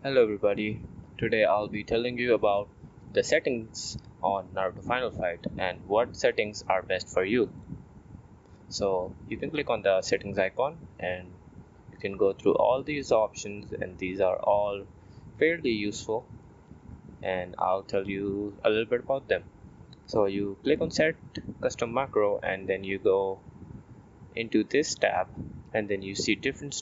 Hello everybody, today I'll be telling you about the settings on Naruto Final Fight and what settings are best for you. So you can click on the settings icon and you can go through all these options, and these are all fairly useful, and I'll tell you a little bit about them. So you click on set custom macro and then you go into this tab and then you see different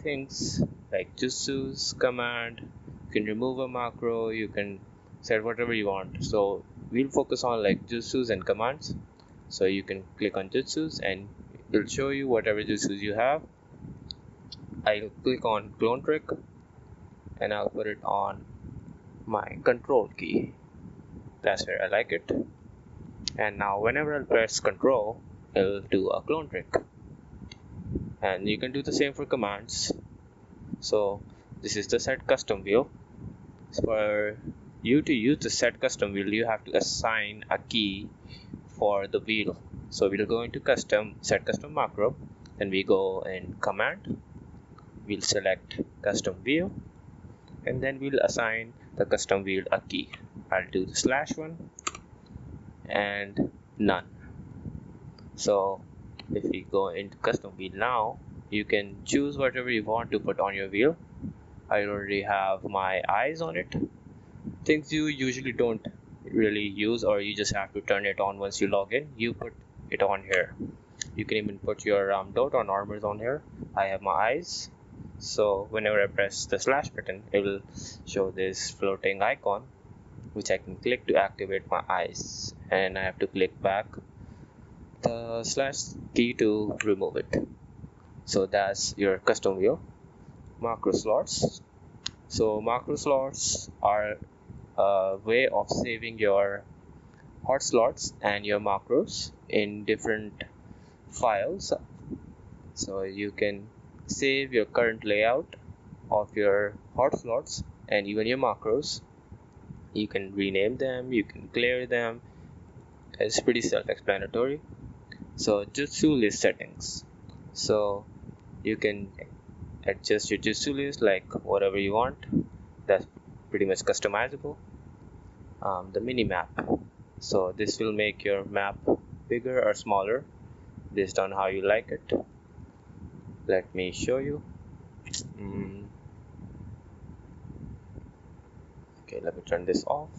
things like jutsu's command. You can remove a macro, you can set whatever you want. So we'll focus on like jutsus and commands. So you can click on jutsus and it'll show you whatever jutsus you have. I'll click on clone trick and I'll put it on my control key. That's where I like it. And now whenever I press control, it'll do a clone trick. And you can do the same for commands. So this is the set custom wheel. For you to use the set custom wheel, you have to assign a key for the wheel. So we'll go into set custom macro, then we go in command, we'll select custom wheel, and then we'll assign the custom wheel a key. I'll do the /1 and none. So if we go into custom wheel now, you can choose whatever you want to put on your wheel. I already have my eyes on it. Things you usually don't really use, or you just have to turn it on once you log in, you put it on here. You can even put your dot on armors on here. I have my eyes, so whenever I press the / button, it will show this floating icon which I can click to activate my eyes, and I have to click back the / key to remove it. So that's your custom wheel. Macro slots. So macro slots are a way of saving your hot slots and your macros in different files. So you can save your current layout of your hot slots and even your macros. You can rename them, you can clear them. It's pretty self-explanatory. So jutsu list settings. So you can adjust your jutsu list like whatever you want. That's pretty much customizable. The mini map. So this will make your map bigger or smaller based on how you like it. Let me show you. Okay, let me turn this off.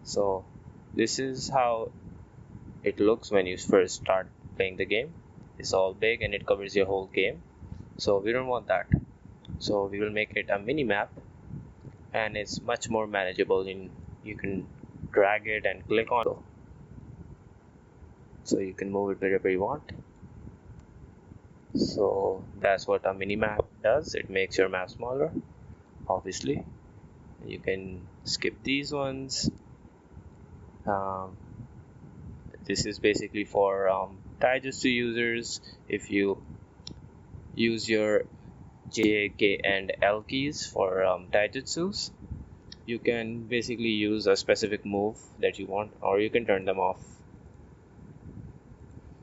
So this is how it looks when you first start playing the game. It's all big and it covers your whole game. So we don't want that. So we will make it a mini map, and it's much more manageable. You can drag it and click on it. So you can move it wherever you want. So that's what a mini map does. It makes your map smaller, obviously. You can skip these ones. This is basically for taijutsu users. If you use your J, K, and L keys for taijutsus, you can basically use a specific move that you want, or you can turn them off.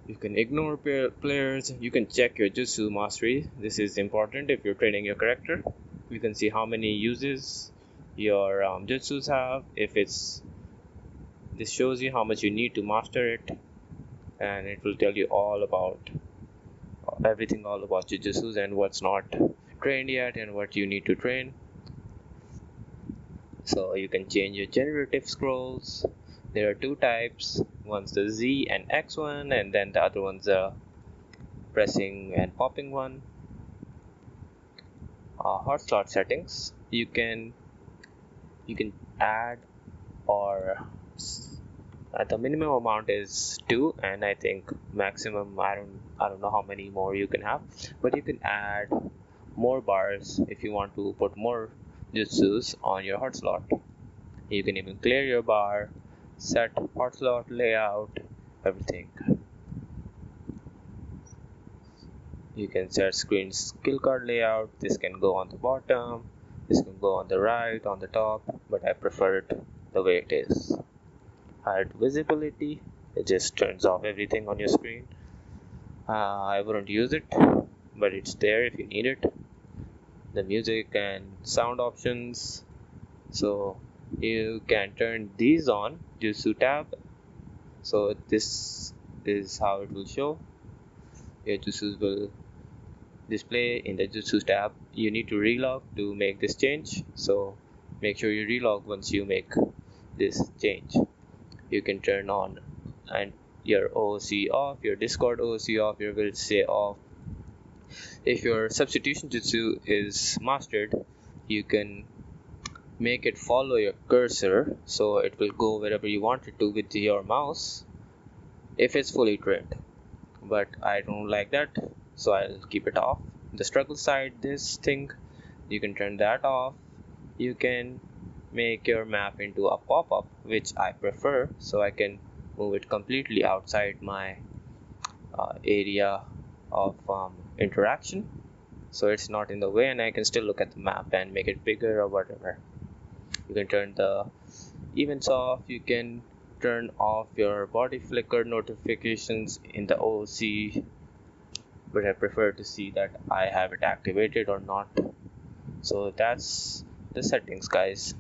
You can ignore players. You can check your jutsu mastery. This is important if you're training your character. You can see how many uses your jutsus have. This shows you how much you need to master it, and it will tell you all about everything all about jujutsus and what's not trained yet and what you need to train. So you can change your generative scrolls. There are two types. One's the Z and X one, and then the other one's a pressing and popping one. Hot slot settings. You can add, or the minimum amount is 2, and I think maximum I don't know how many more you can have, but you can add more bars if you want to put more jutsus on your hot slot. You can even clear your bar, set hot slot layout, everything. You can set screen skill card layout. This can go on the bottom, this can go on the right, on the top, but I prefer it the way it is. Hide visibility. It just turns off everything on your screen. I wouldn't use it, but it's there if you need it. the music and sound options. So you can turn these on Jutsu tab. So this is how it will show. Your Jutsus will display in the Jutsu tab. You need to relog to make this change. So make sure you relog once you make this change. You can turn on and your OOC off, your Discord OOC off, your will say off. If your substitution jutsu is mastered, you can make it follow your cursor, so it will go wherever you want it to with your mouse if it's fully trained. But I don't like that, so I'll keep it off. The struggle side, this thing, you can turn that off. You can make your map into a pop-up, which I prefer, so I can move it completely outside my area of interaction, so it's not in the way and I can still look at the map and make it bigger or whatever. You can turn the events off. You can turn off your body flicker notifications in the OOC, but I prefer to see that I have it activated or not. So that's the settings, guys.